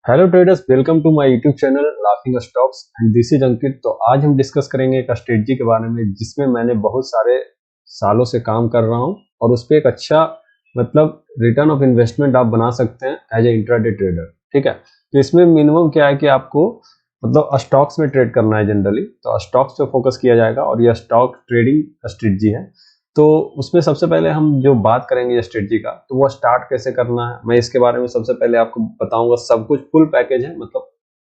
Hello traders, welcome to my YouTube channel laughing stocks and this is Ankit. तो आज हम discuss करेंगे एक स्ट्रेटजी के बारे में जिसमें मैंने बहुत सारे सालों से काम कर रहा हूं और उस पर एक अच्छा रिटर्न ऑफ इन्वेस्टमेंट आप बना सकते हैं एज ए इंट्राडे ट्रेडर। ठीक है, तो इसमें मिनिमम क्या है कि आपको स्टॉक्स में ट्रेड करना है जनरली, तो स्टॉक्स पे फोकस किया जाएगा और यह स्टॉक ट्रेडिंग स्ट्रेटजी है। तो उसमें सबसे पहले हम जो बात करेंगे स्ट्रेटजी का, तो वो स्टार्ट कैसे करना है, मैं इसके बारे में सबसे पहले आपको बताऊंगा। सब कुछ फुल पैकेज है,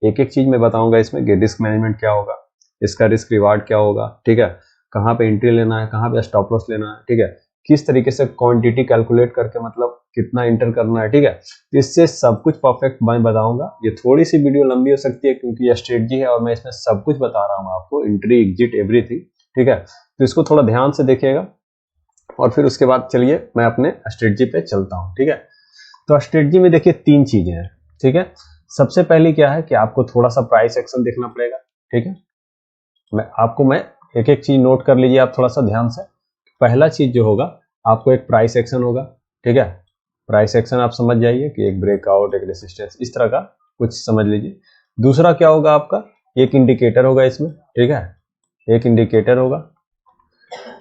एक एक चीज मैं बताऊंगा इसमें कि रिस्क मैनेजमेंट क्या होगा, इसका रिस्क रिवार्ड क्या होगा, ठीक है, कहाँ पे एंट्री लेना है, कहाँ पे स्टॉप लॉस लेना है, ठीक है, किस तरीके से क्वांटिटी कैलकुलेट करके कितना एंटर करना है, ठीक है। तो इससे सब कुछ परफेक्ट मैं बताऊंगा। ये थोड़ी सी वीडियो लंबी हो सकती है क्योंकि ये स्ट्रेटजी है और मैं इसमें सब कुछ बता रहा हूँ आपको, एंट्री एग्जिट एवरीथिंग, ठीक है। तो इसको थोड़ा ध्यान से देखिएगा और फिर उसके बाद चलिए मैं अपने स्ट्रेटजी पे चलता हूं। ठीक है, तो स्ट्रेटजी में देखिए तीन चीजें हैं। ठीक है, सबसे पहली क्या है कि आपको थोड़ा सा प्राइस एक्शन देखना पड़ेगा। ठीक है, मैं एक एक चीज नोट कर लीजिए आप थोड़ा सा ध्यान से। पहला चीज जो होगा, आपको एक प्राइस एक्शन होगा। ठीक है, प्राइस एक्शन आप समझ जाइए कि एक ब्रेकआउट, एक रेसिस्टेंस, इस तरह का कुछ समझ लीजिए। दूसरा क्या होगा, आपका एक इंडिकेटर होगा इसमें। ठीक है, एक इंडिकेटर होगा।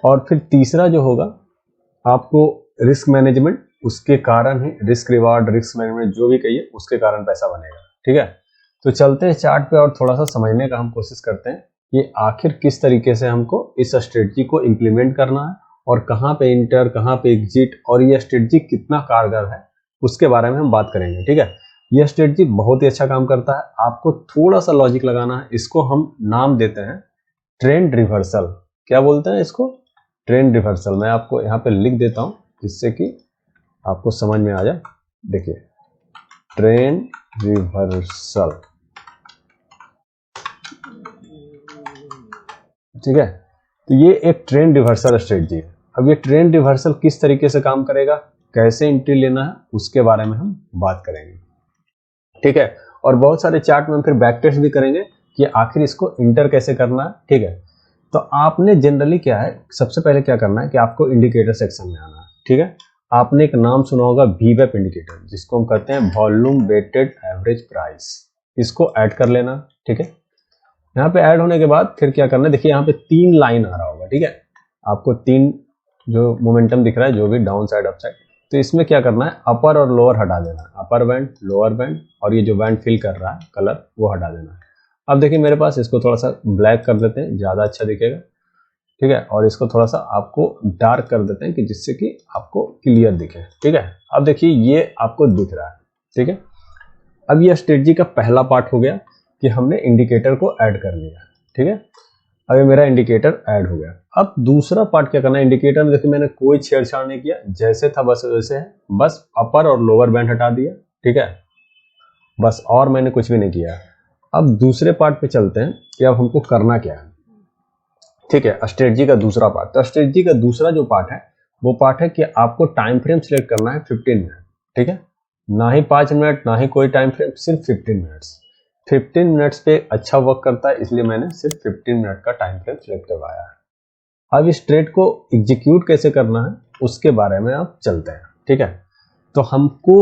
और फिर तीसरा जो होगा, आपको रिस्क मैनेजमेंट, उसके कारण ही रिस्क रिवार्ड, रिस्क मैनेजमेंट जो भी कहिए, उसके कारण पैसा बनेगा। ठीक है, तो चलते हैं चार्ट पे और थोड़ा सा समझने का हम कोशिश करते हैं कि आखिर किस तरीके से हमको इस स्ट्रेटजी को इंप्लीमेंट करना है और कहाँ पे इंटर, कहाँ पे एग्जिट, और ये स्ट्रेटजी कितना कारगर है उसके बारे में हम बात करेंगे। ठीक है, यह स्ट्रेटजी बहुत ही अच्छा काम करता है। आपको थोड़ा सा लॉजिक लगाना है। इसको हम नाम देते हैं ट्रेंड रिवर्सल। क्या बोलते हैं इसको? Trend reversal. मैं आपको यहाँ पे लिख देता हूँ जिससे कि आपको समझ में आ जाए। देखिए, ट्रेंड रिवर्सल, ठीक है। तो ये एक ट्रेंड रिवर्सल स्ट्रेटजी है। अब ये ट्रेंड रिवर्सल किस तरीके से काम करेगा, कैसे एंट्री लेना है, उसके बारे में हम बात करेंगे। ठीक है, और बहुत सारे चार्ट में फिर बैक टेस्ट भी करेंगे कि आखिर इसको इंटर कैसे करना है। ठीक है, तो आपने जनरली क्या है, सबसे पहले क्या करना है कि आपको इंडिकेटर सेक्शन में आना है। ठीक है, आपने एक नाम सुना होगा VWAP इंडिकेटर, जिसको हम कहते हैं वॉल्यूम वेटेड एवरेज प्राइस। इसको ऐड कर लेना। ठीक है, यहाँ पे ऐड होने के बाद फिर क्या करना है, देखिए यहाँ पे तीन लाइन आ रहा होगा। ठीक है, आपको तीन जो मोमेंटम दिख रहा है, जो भी डाउन साइड अप साइड, तो इसमें क्या करना है, अपर और लोअर हटा देना है। अपर बैंड, लोअर बैंड, और ये जो बैंड फिल कर रहा है कलर, वो हटा देना है। अब देखिए मेरे पास, इसको थोड़ा सा ब्लैक कर देते हैं, ज्यादा अच्छा दिखेगा। ठीक है, और इसको थोड़ा सा आपको डार्क कर देते हैं कि जिससे कि आपको क्लियर दिखे। ठीक है, अब देखिए ये आपको दिख रहा है। ठीक है, अब ये स्ट्रेटजी का पहला पार्ट हो गया कि हमने इंडिकेटर को ऐड कर लिया। ठीक है, अब ये मेरा इंडिकेटर ऐड हो गया। अब दूसरा पार्ट क्या करना है, इंडिकेटर में देखिए मैंने कोई छेड़छाड़ नहीं किया, जैसे था बस वैसे है, बस अपर और लोअर बैंड हटा दिया। ठीक है, बस, और मैंने कुछ भी नहीं किया। अब दूसरे पार्ट पे चलते हैं कि अब हमको करना क्या है। ठीक है, स्ट्रेटजी का दूसरा पार्ट। तो स्ट्रेटजी का दूसरा जो पार्ट है, वो पार्ट है कि आपको टाइम फ्रेम सिलेक्ट करना है 15 मिनट। ठीक है, ना ही 5 मिनट, ना ही कोई टाइम फ्रेम, सिर्फ 15 मिनट्स। 15 मिनट्स पे अच्छा वर्क करता है, इसलिए मैंने सिर्फ 15 मिनट का टाइम फ्रेम सिलेक्ट करवाया है। अब इस ट्रेड को एग्जीक्यूट कैसे करना है उसके बारे में आप चलते हैं। ठीक है, तो हमको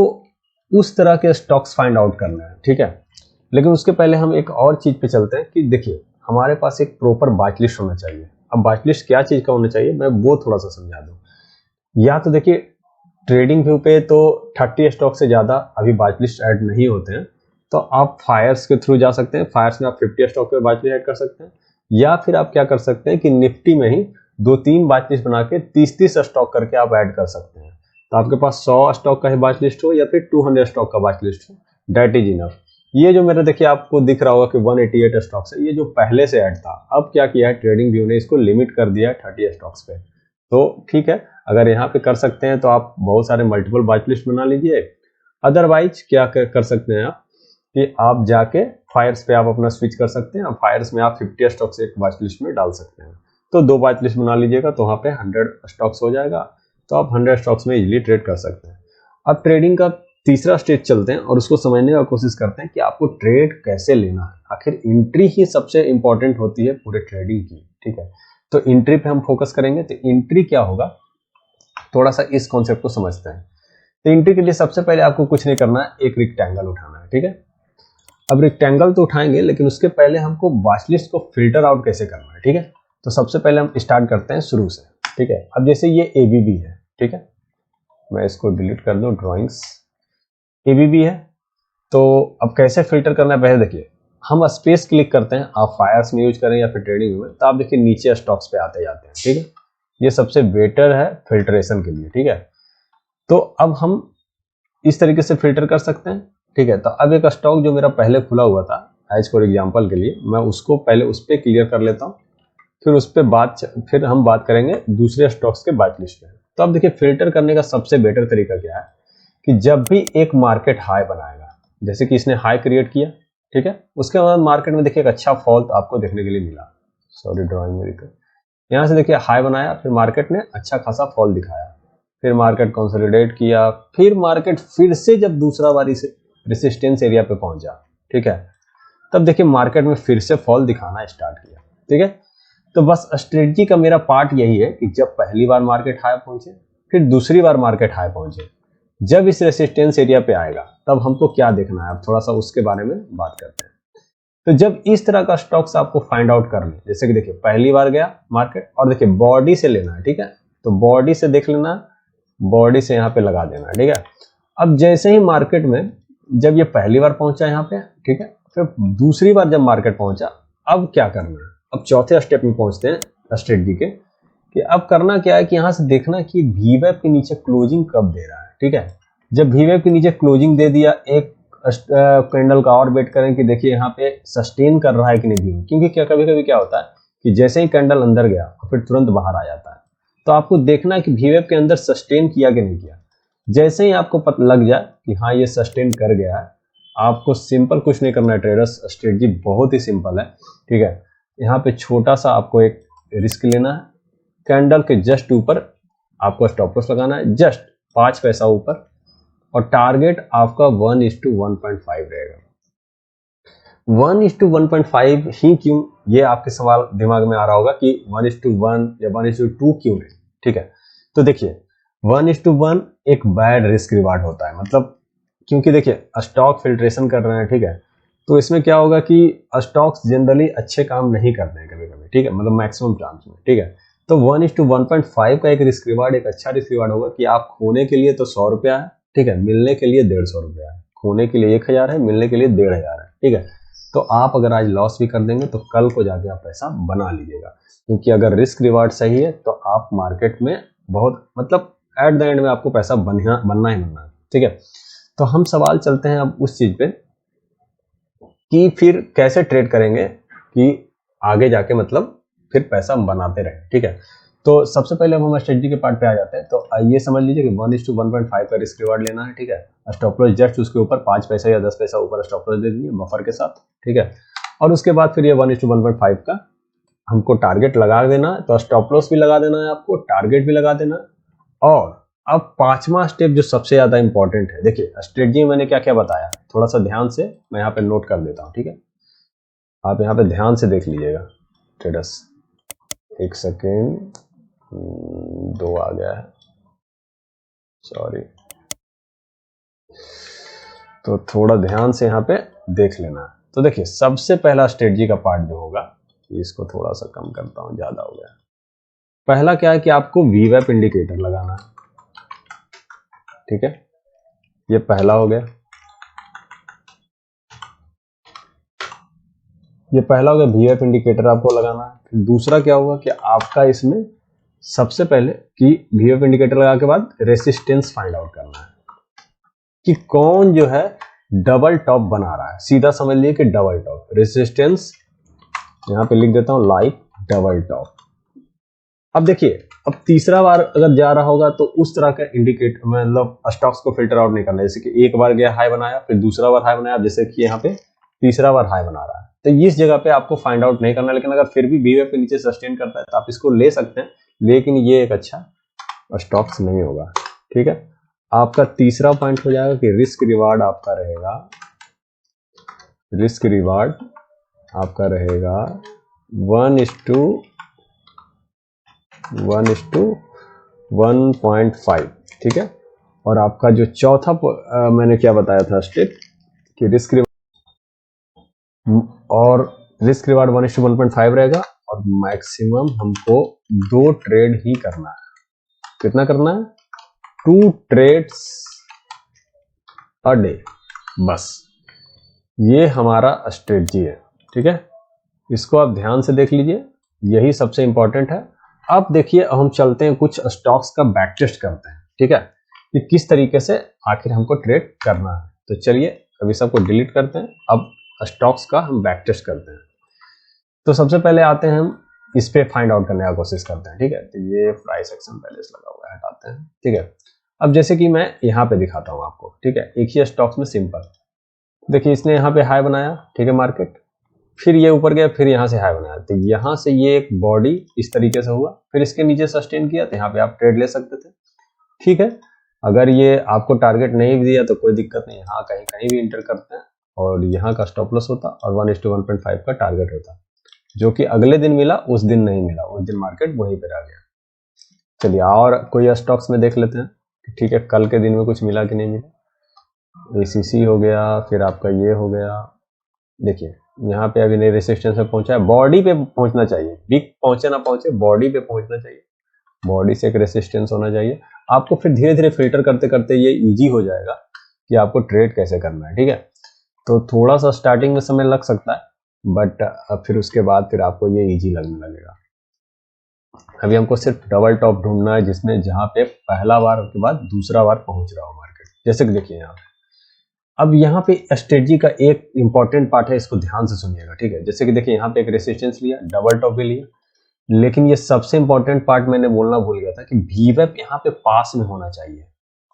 उस तरह के स्टॉक्स फाइंड आउट करना है। ठीक है, लेकिन उसके पहले हम एक और चीज पे चलते हैं कि देखिए हमारे पास एक प्रॉपर बाइट लिस्ट होना चाहिए। अब बाइट लिस्ट क्या चीज का होना चाहिए, मैं वो थोड़ा सा समझा दूं। या तो देखिए, ट्रेडिंग व्यू पे तो 30 स्टॉक से ज्यादा अभी बाइट लिस्ट ऐड नहीं होते हैं, तो आप फायर्स के थ्रू जा सकते हैं। फायर्स में आप 50 स्टॉक पे बाइट लिस्ट ऐड कर सकते हैं, या फिर आप क्या कर सकते हैं कि निफ्टी में ही 2-3 बाइट लिस्ट बना के 30-30 स्टॉक करके आप ऐड कर सकते हैं। तो आपके पास 100 स्टॉक का ही बाइट लिस्ट हो या फिर 200 स्टॉक का बाइट लिस्ट हो, दैट इज इनफ। ये जो मेरा देखिए आपको दिख रहा होगा कि 188 स्टॉक्स है, ये जो पहले से ऐड था, अब क्या किया है ट्रेडिंग व्यू ने, इसको लिमिट कर दिया है 30 स्टॉक्स पे। तो ठीक है, अगर यहाँ पे कर सकते हैं तो आप बहुत सारे मल्टीपल बाइट लिस्ट बना लीजिए। अदरवाइज क्या कर सकते हैं आप कि आप जाके फायर्स पे आप अपना स्विच कर सकते हैं। फायर्स में आप 50 स्टॉक्स एक बाइट लिस्ट में डाल सकते हैं, तो 2 बाइट लिस्ट बना लीजिएगा, तो वहाँ पे 100 स्टॉक्स हो जाएगा, तो आप 100 स्टॉक्स में इजिली ट्रेड कर सकते हैं। अब ट्रेडिंग का तीसरा स्टेज चलते हैं और उसको समझने का कोशिश करते हैं कि आपको ट्रेड कैसे लेना है। आखिर एंट्री ही सबसे इंपॉर्टेंट होती है पूरे ट्रेडिंग की। ठीक है, तो एंट्री पे हम फोकस करेंगे। तो एंट्री क्या होगा, थोड़ा सा इस कॉन्सेप्ट को समझते हैं। तो एंट्री के लिए सबसे पहले आपको कुछ नहीं करना है, एक रेक्टेंगल उठाना है। ठीक है, अब रेक्टेंगल तो उठाएंगे, लेकिन उसके पहले हमको वॉच लिस्ट को फिल्टर आउट कैसे करना है, ठीक है। तो सबसे पहले हम स्टार्ट करते हैं शुरू से, ठीक है। अब जैसे ये ABB है, ठीक है, मैं इसको डिलीट कर दूं, ड्राइंग्स ABB है। तो अब कैसे फिल्टर करना है, पहले देखिए हम स्पेस क्लिक करते हैं, आप फायर्स में यूज करें या फिर ट्रेडिंग में, तो आप देखिए नीचे स्टॉक्स पे आते जाते हैं, ठीक है। ये सबसे बेटर है फिल्ट्रेशन के लिए, ठीक है। तो अब हम इस तरीके से फिल्टर कर सकते हैं, ठीक है। तो अब एक स्टॉक जो मेरा पहले खुला हुआ था, एज फॉर एग्जांपल के लिए, मैं उसको पहले उस पर क्लियर कर लेता हूँ, फिर हम बात करेंगे दूसरे स्टॉक्स के वॉच लिस्ट में। तो अब देखिए फिल्टर करने का सबसे बेटर तरीका क्या है कि जब भी एक मार्केट हाई बनाएगा, जैसे कि इसने हाई क्रिएट किया, ठीक है, उसके बाद मार्केट में देखिए एक अच्छा फॉल आपको देखने के लिए मिला, सॉरी ड्रॉइंग में यहाँ से देखिए हाई बनाया, फिर मार्केट ने अच्छा खासा फॉल दिखाया, फिर मार्केट कंसोलिडेट किया, फिर मार्केट फिर से जब दूसरा बार इस रेसिस्टेंस एरिया पे पहुंचा, ठीक है, तब देखिए मार्केट में फिर से फॉल दिखाना स्टार्ट किया, ठीक है। तो बस स्ट्रेटजी का मेरा पार्ट यही है कि जब पहली बार मार्केट हाई पहुंचे, फिर दूसरी बार मार्केट हाई पहुंचे, जब इस रेसिस्टेंस एरिया पे आएगा तब हमको क्या देखना है, अब थोड़ा सा उसके बारे में बात करते हैं। तो जब इस तरह का स्टॉक्स आपको फाइंड आउट करना है, जैसे कि देखिए पहली बार गया मार्केट, और देखिए बॉडी से लेना है, ठीक है। तो बॉडी से देख लेना, बॉडी से यहाँ पे लगा देना है, ठीक है। अब जैसे ही मार्केट में जब ये पहली बार पहुंचा यहाँ पे, ठीक है, फिर दूसरी बार जब मार्केट पहुंचा, अब क्या करना है, अब चौथे स्टेप में पहुंचते हैं स्ट्रेटजी के, कि अब करना क्या है कि यहाँ से देखना कि VWAP के नीचे क्लोजिंग कब दे रहा है, ठीक है। जब VWAP के नीचे क्लोजिंग दे दिया, एक कैंडल का और वेट करें कि देखिए यहाँ पे सस्टेन कर रहा है कि नहीं, क्योंकि क्या कभी कभी क्या होता है कि जैसे ही कैंडल अंदर गया फिर तुरंत बाहर आ जाता है। तो आपको देखना है कि VWAP के अंदर सस्टेन किया कि नहीं किया। जैसे ही आपको पता लग जाए कि हाँ ये सस्टेन कर गया है, आपको सिंपल कुछ नहीं करना है, ट्रेडर्स स्ट्रेटजी बहुत ही सिंपल है, ठीक है। यहाँ पे छोटा सा आपको एक रिस्क लेना है, कैंडल के जस्ट ऊपर आपको स्टॉप लॉस लगाना है, जस्ट 5 पैसा ऊपर, और टारगेट आपका 1:1.5 रहेगा। 1:1.5 ही क्यों, ये आपके सवाल दिमाग में आ रहा होगा कि 1:1 या 1:2 क्यों नहीं, ठीक है। तो देखिए 1:1 एक बैड रिस्क रिवार्ड होता है, मतलब क्योंकि देखिए स्टॉक फिल्ट्रेशन कर रहे हैं, ठीक है, तो इसमें क्या होगा कि स्टॉक्स जनरली अच्छे काम नहीं करते हैं कभी कभी, ठीक है, मतलब मैक्सिमम चांस में, ठीक है। तो 1:1.5 का एक रिस्क रिवार्ड, एक अच्छा रिस्क रिवार्ड होगा कि आप खोने के लिए तो 100 रुपया है, ठीक है, मिलने के लिए 150 रुपया है, खोने के लिए 1000 है, मिलने के लिए 1500 है, ठीक है। तो आप अगर आज लॉस भी कर देंगे तो कल को जाके आप पैसा बना लीजिएगा, क्योंकि अगर रिस्क रिवार्ड सही है तो आप मार्केट में बहुत, मतलब एट द एंड में आपको पैसा बनना ही बनना है, ठीक है। तो हम सवाल चलते हैं अब उस चीज पे कि फिर कैसे ट्रेड करेंगे कि आगे जाके मतलब फिर पैसा बनाते रहे, ठीक है। तो सबसे पहले हम स्ट्रेटजी के पार्ट पे आ जाते हैं। तो ये समझ लीजिए कि 1:1.5 का रिस्क रिवार्ड लेना है, ठीक है। स्टॉप लॉस जस्ट उसके ऊपर 5 पैसा या 10 पैसा ऊपर स्टॉप लॉस दे दीजिए बफर के साथ, ठीक है। और उसके बाद फिर ये 1:1.5 का हमको टारगेट लगा देना है, तो स्टॉप लॉस भी लगा देना है आपको, टारगेट भी लगा देना। और अब 5वां स्टेप जो सबसे ज्यादा इंपॉर्टेंट है, देखिए स्ट्रेटजी में मैंने क्या क्या बताया, थोड़ा सा ध्यान से मैं यहाँ पे नोट कर देता हूँ, ठीक है। आप यहाँ पे ध्यान से देख लीजिएगा ट्रेडर्स, एक सेकेंड, 2 आ गया है, सॉरी। तो थोड़ा ध्यान से यहाँ पे देख लेना है। तो देखिए सबसे पहला स्ट्रेटजी का पार्ट जो होगा, इसको थोड़ा सा कम करता हूँ, ज्यादा हो गया। पहला क्या है कि आपको VWAP इंडिकेटर लगाना है, ठीक है, ये पहला हो गया, ये पहला हो गया, VWAP इंडिकेटर आपको लगाना है। फिर दूसरा क्या होगा कि आपका इसमें सबसे पहले कि VWAP इंडिकेटर लगा के बाद रेसिस्टेंस फाइंड आउट करना है कि कौन जो है डबल टॉप बना रहा है। सीधा समझ लिए कि डबल टॉप रेसिस्टेंस, यहां पे लिख देता हूं लाइक डबल टॉप। अब देखिए अब तीसरा बार अगर जा रहा होगा तो उस तरह का इंडिकेटर, मतलब स्टॉक्स को फिल्टर आउट नहीं करना, जैसे कि एक बार गया हाई बनाया, फिर दूसरा बार हाई बनाया, जैसे कि यहाँ पे तीसरा बार हाई बना रहा है, तो इस जगह पे आपको फाइंड आउट नहीं करना। लेकिन अगर फिर भी VWAP के नीचे सस्टेन करता है तो आप इसको ले सकते हैं, लेकिन ये एक अच्छा स्टॉक्स नहीं होगा, ठीक है। आपका तीसरा पॉइंट हो जाएगा कि रिस्क रिवार्ड आपका रहेगा, रिस्क रिवार्ड आपका रहेगा 1:1.5, ठीक है। और आपका जो चौथा मैंने क्या बताया था स्टेप कि रिस्क और रिस्क रिवार्ड 1:1.5 रहेगा और मैक्सिमम हमको 2 ट्रेड ही करना है। कितना करना है? 2 ट्रेड्स अ डे, बस ये हमारा स्ट्रेटजी है। ठीक है, इसको आप ध्यान से देख लीजिए, यही सबसे इंपॉर्टेंट है। अब देखिए, हम चलते हैं कुछ स्टॉक्स का बैक टेस्ट करते हैं। ठीक है, कि किस तरीके से आखिर हमको ट्रेड करना है। तो चलिए अभी सबको डिलीट करते हैं, अब स्टॉक्स का हम बैक टेस्ट करते हैं। तो सबसे पहले आते हैं हम इस पे फाइंड आउट करने का कोशिश करते हैं। ठीक है, तो ये प्राइस एक्शन बैलेंस लगा हुआ है, हटाते हैं। ठीक है, अब जैसे कि मैं यहाँ पे दिखाता हूँ आपको। ठीक है, एक ही स्टॉक्स में सिंपल देखिए, इसने यहाँ पे हाई बनाया। ठीक है, मार्केट फिर ये ऊपर गया, फिर यहाँ से हाई बनाया, तो यहाँ से ये एक बॉडी इस तरीके से हुआ, फिर इसके नीचे सस्टेन किया, तो यहाँ पे आप ट्रेड ले सकते थे। ठीक है, अगर ये आपको टारगेट नहीं दिया तो कोई दिक्कत नहीं, यहाँ कहीं कहीं भी इंटर करते हैं और यहाँ का स्टॉप लॉस होता और 1:1.5 का टारगेट होता, जो कि अगले दिन मिला, उस दिन नहीं मिला, उस दिन मार्केट वहीं पर आ गया। चलिए और कोई स्टॉक्स में देख लेते हैं। ठीक है, कल के दिन में कुछ मिला कि नहीं मिला। ACC हो गया, फिर आपका ये हो गया। देखिए यहाँ पे अभी नहीं रेसिस्टेंस पे पहुंचा है, बॉडी पे पहुंचना चाहिए, बिग पहुंचे ना पहुंचे, बॉडी पे पहुंचना चाहिए, बॉडी से एक रेसिस्टेंस होना चाहिए। आपको फिर धीरे धीरे फिल्टर करते करते ये इजी हो जाएगा कि आपको ट्रेड कैसे करना है। ठीक है, तो थोड़ा सा स्टार्टिंग में समय लग सकता है, बट फिर उसके बाद फिर आपको ये इजी लगने लगेगा। अभी हमको सिर्फ डबल टॉप ढूंढना है, जिसमें जहां पे पहला बार के बाद दूसरा बार पहुंच रहा हो मार्केट, जैसे कि देखिए यहाँ पे। अब यहाँ पे स्ट्रेटजी का एक इंपॉर्टेंट पार्ट है, इसको ध्यान से सुनिएगा। ठीक है, जैसे कि देखिए यहाँ पे एक रेसिस्टेंस लिया, डबल टॉप भी लिया, लेकिन ये सबसे इंपॉर्टेंट पार्ट मैंने बोलना भूल गया था कि VWAP यहाँ पे पास में होना चाहिए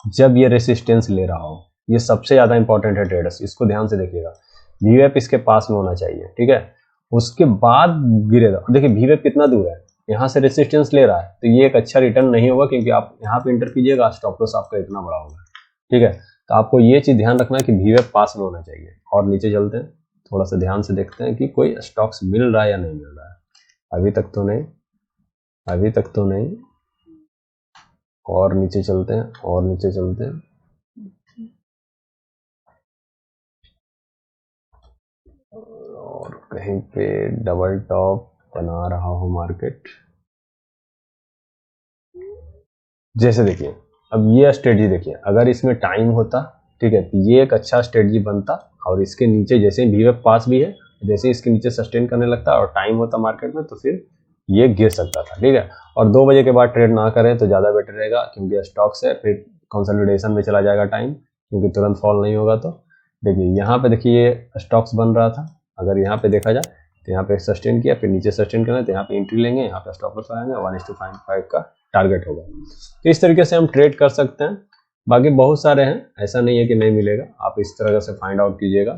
जब ये रेसिस्टेंस ले रहा हो। ये सबसे ज्यादा इंपॉर्टेंट है ट्रेडर्स, इसको ध्यान से देखिएगा। VWAP इसके पास में होना चाहिए। ठीक है, उसके बाद गिरेगा। देखिए VWAP कितना दूर है, यहाँ से रेसिस्टेंस ले रहा है, तो ये एक अच्छा रिटर्न नहीं होगा, क्योंकि आप यहाँ पे इंटर कीजिएगा, स्टॉप लॉस आपका इतना बड़ा होगा। ठीक है, तो आपको ये चीज ध्यान रखना है कि VWAP पास में होना चाहिए। और नीचे चलते हैं, थोड़ा सा ध्यान से देखते हैं कि कोई स्टॉक्स मिल रहा है या नहीं मिल रहा है। अभी तक तो नहीं, अभी तक तो नहीं। और नीचे चलते हैं, और नीचे चलते हैं। और कहीं पे डबल टॉप बना रहा हो मार्केट, जैसे देखिए अब ये स्ट्रेटजी देखिए, अगर इसमें टाइम होता, ठीक है, तो ये एक अच्छा स्ट्रेटजी बनता। और इसके नीचे जैसे ही VWAP पास भी है, जैसे इसके नीचे सस्टेन करने लगता और टाइम होता मार्केट में, तो फिर ये गिर सकता था। ठीक है, और 2 बजे के बाद ट्रेड ना करें तो ज़्यादा बेटर रहेगा, क्योंकि स्टॉक्स है, फिर कंसोलिडेशन में चला जाएगा टाइम, क्योंकि तुरंत फॉल नहीं होगा। तो देखिए यहाँ पे देखिए ये स्टॉक्स बन रहा था, अगर यहाँ पे देखा जाए तो यहाँ पे सस्टेन किया, फिर नीचे सस्टेन करना, तो यहाँ पे एंट्री लेंगे, यहाँ पे स्टॉप लॉस लगाएंगे, 1:5 का टारगेट होगा। तो इस तरीके से हम ट्रेड कर सकते हैं। बाकी बहुत सारे हैं, ऐसा नहीं है कि नहीं मिलेगा, आप इस तरह से फाइंड आउट कीजिएगा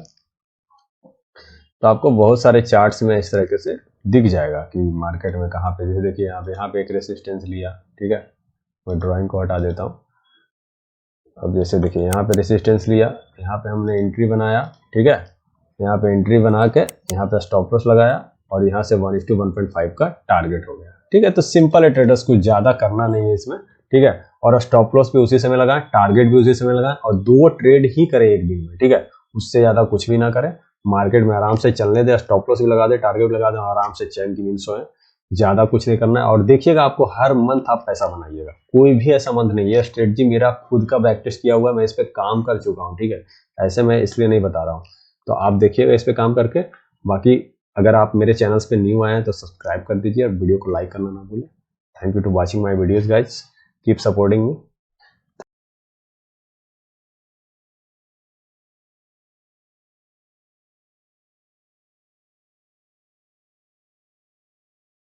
तो आपको बहुत सारे चार्ट्स में इस तरीके से दिख जाएगा कि मार्केट में कहाँ पे। जैसे देखिए यहाँ पे एक रेसिस्टेंस लिया। ठीक है, मैं ड्राइंग को हटा देता हूँ। अब जैसे देखिए यहाँ पे रेसिस्टेंस लिया, यहाँ पे हमने एंट्री बनाया। ठीक है, यहाँ पे एंट्री बना के यहाँ पे स्टॉप लॉस लगाया और यहाँ से 1:1.5 का टारगेट हो गया। ठीक है, तो सिंपल है ट्रेडर्स, कुछ ज्यादा करना नहीं है इसमें। ठीक है, और स्टॉप लॉस भी उसी समय लगाएं, टारगेट भी उसी समय लगाएं, और 2 ट्रेड ही करें एक दिन में। ठीक है, उससे ज्यादा कुछ भी ना करें, मार्केट में आराम से चलने दे, स्टॉप लॉस भी लगा दे, टारगेट लगा दे, आराम से चैन की नींद सोए, ज्यादा कुछ नहीं करना है। और देखिएगा आपको हर मंथ आप पैसा बनाइएगा, कोई भी ऐसा मंथ नहीं है। स्ट्रेटजी मेरा खुद का बैक टेस्ट किया हुआ है, मैं इस पे काम कर चुका हूँ। ठीक है, ऐसे मैं इसलिए नहीं बता रहा हूँ, तो आप देखिएगा इस पे काम करके। बाकी अगर आप मेरे चैनल्स पे न्यू आए हैं तो सब्सक्राइब कर दीजिए और वीडियो को लाइक करना ना भूलें। Thank you to watching my videos guys, keep supporting me.